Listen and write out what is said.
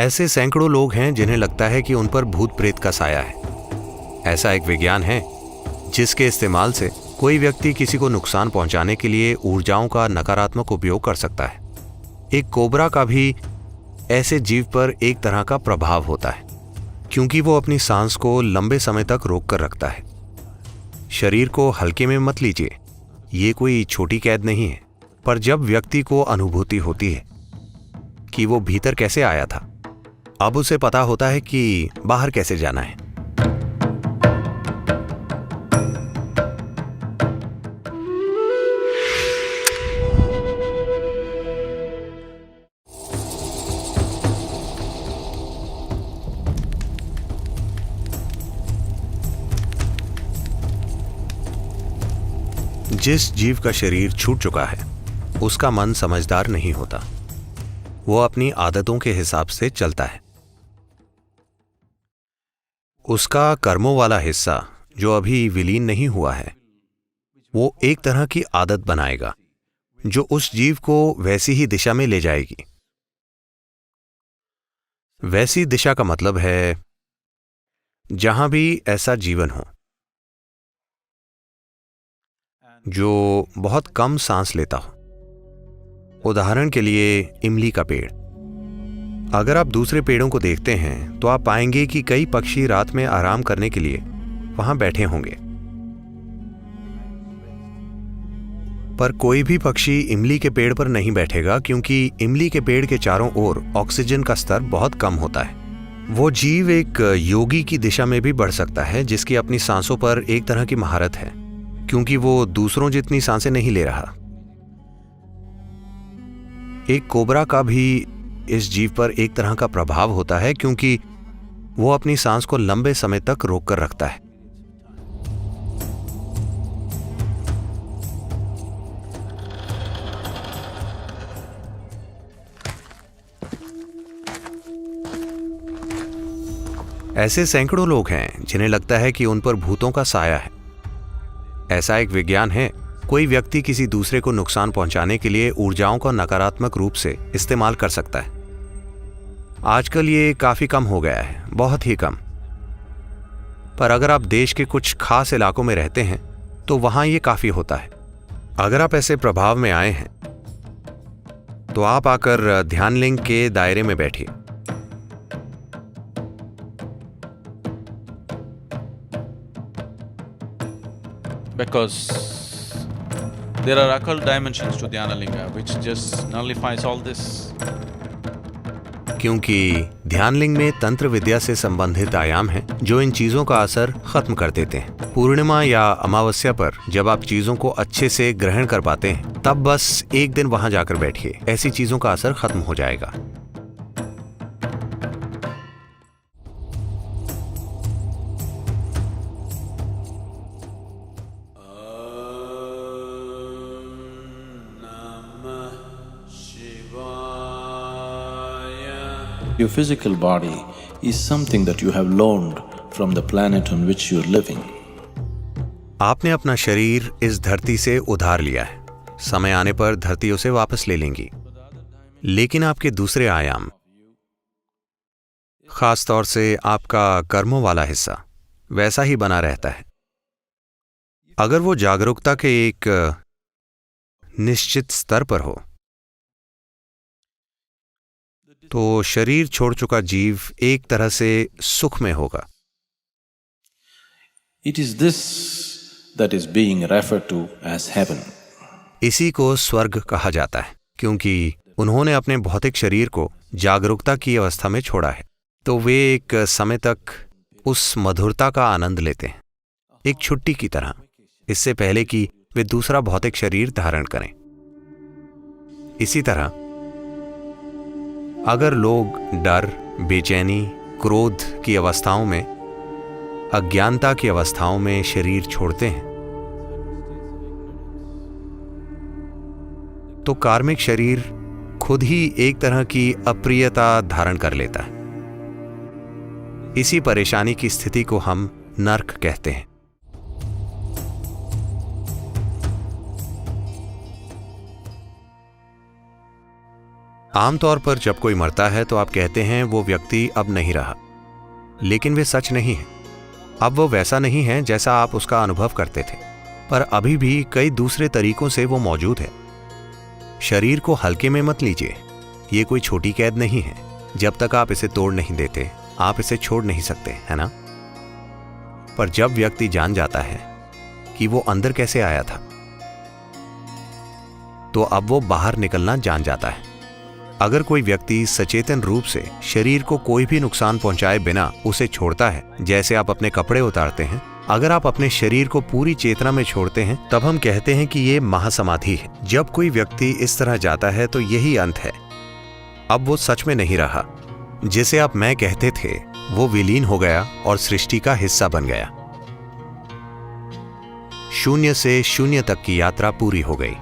ऐसे सैकड़ों लोग हैं जिन्हें लगता है कि उन पर भूत प्रेत का साया है। ऐसा एक विज्ञान है जिसके इस्तेमाल से कोई व्यक्ति किसी को नुकसान पहुंचाने के लिए ऊर्जाओं का नकारात्मक उपयोग कर सकता है। एक कोबरा का भी ऐसे जीव पर एक तरह का प्रभाव होता है, क्योंकि वो अपनी सांस को लंबे समय तक रोक कर रखता है। शरीर को हल्के में मत लीजिए, ये कोई छोटी कैद नहीं है। पर जब व्यक्ति को अनुभूति होती है कि वो भीतर कैसे आया था, अब उसे पता होता है कि बाहर कैसे जाना है। जिस जीव का शरीर छूट चुका है उसका मन समझदार नहीं होता, वो अपनी आदतों के हिसाब से चलता है। उसका कर्मों वाला हिस्सा जो अभी विलीन नहीं हुआ है, वो एक तरह की आदत बनाएगा जो उस जीव को वैसी ही दिशा में ले जाएगी। वैसी दिशा का मतलब है जहां भी ऐसा जीवन हो जो बहुत कम सांस लेता हो। उदाहरण के लिए इमली का पेड़। अगर आप दूसरे पेड़ों को देखते हैं तो आप पाएंगे कि कई पक्षी रात में आराम करने के लिए वहां बैठे होंगे, पर कोई भी पक्षी इमली के पेड़ पर नहीं बैठेगा, क्योंकि इमली के पेड़ के चारों ओर ऑक्सीजन का स्तर बहुत कम होता है। वो जीव एक योगी की दिशा में भी बढ़ सकता है जिसकी अपनी सांसों पर एक तरह की महारत है, क्योंकि वो दूसरों जितनी सांसें नहीं ले रहा। एक कोबरा का भी इस जीव पर एक तरह का प्रभाव होता है, क्योंकि वो अपनी सांस को लंबे समय तक रोक कर रखता है। ऐसे सैकड़ों लोग हैं जिन्हें लगता है कि उन पर भूतों का साया है। ऐसा एक विज्ञान है, कोई व्यक्ति किसी दूसरे को नुकसान पहुंचाने के लिए ऊर्जाओं का नकारात्मक रूप से इस्तेमाल कर सकता है। आजकल ये काफी कम हो गया है, बहुत ही कम। पर अगर आप देश के कुछ खास इलाकों में रहते हैं तो वहां ये काफी होता है। अगर आप ऐसे प्रभाव में आए हैं तो आप आकर ध्यान लिंग के दायरे में बैठिए। Because there are occult dimensions to Dhyanalinga which just nullifies all this. क्योंकि ध्यानलिंग में तंत्र विद्या से संबंधित आयाम हैं जो इन चीजों का असर खत्म कर देते हैं। पूर्णिमा या अमावस्या पर जब आप चीजों को अच्छे से ग्रहण कर पाते हैं, तब बस एक दिन वहां जाकर बैठिए, ऐसी चीजों का असर खत्म हो जाएगा। Your physical body is something that you have loaned from the planet on which you're living. आपने अपना शरीर इस धरती से उधार लिया है, समय आने पर धरती उसे वापस ले लेंगी। लेकिन आपके दूसरे आयाम, खास तौर से आपका कर्मों वाला हिस्सा, वैसा ही बना रहता है। अगर वो जागरूकता के एक निश्चित स्तर पर हो तो शरीर छोड़ चुका जीव एक तरह से सुख में होगा। It is this that is being referred to as heaven. इसी को स्वर्ग कहा जाता है, क्योंकि उन्होंने अपने भौतिक शरीर को जागरूकता की अवस्था में छोड़ा है, तो वे एक समय तक उस मधुरता का आनंद लेते हैं, एक छुट्टी की तरह, इससे पहले कि वे दूसरा भौतिक शरीर धारण करें। इसी तरह अगर लोग डर, बेचैनी, क्रोध की अवस्थाओं में, अज्ञानता की अवस्थाओं में शरीर छोड़ते हैं, तो कार्मिक शरीर खुद ही एक तरह की अप्रियता धारण कर लेता है। इसी परेशानी की स्थिति को हम नर्क कहते हैं। आमतौर पर जब कोई मरता है तो आप कहते हैं वो व्यक्ति अब नहीं रहा, लेकिन वे सच नहीं है। अब वो वैसा नहीं है जैसा आप उसका अनुभव करते थे, पर अभी भी कई दूसरे तरीकों से वो मौजूद है। शरीर को हल्के में मत लीजिए, ये कोई छोटी कैद नहीं है। जब तक आप इसे तोड़ नहीं देते आप इसे छोड़ नहीं सकते, है ना? पर जब व्यक्ति जान जाता है कि वो अंदर कैसे आया था, तो अब वो बाहर निकलना जान जाता है। अगर कोई व्यक्ति सचेतन रूप से शरीर को कोई भी नुकसान पहुंचाए बिना उसे छोड़ता है, जैसे आप अपने कपड़े उतारते हैं, अगर आप अपने शरीर को पूरी चेतना में छोड़ते हैं, तब हम कहते हैं कि ये महासमाधि है। जब कोई व्यक्ति इस तरह जाता है तो यही अंत है। अब वो सच में नहीं रहा। जिसे आप मैं कहते थे वो विलीन हो गया और सृष्टि का हिस्सा बन गया। शून्य से शून्य तक की यात्रा पूरी हो गई।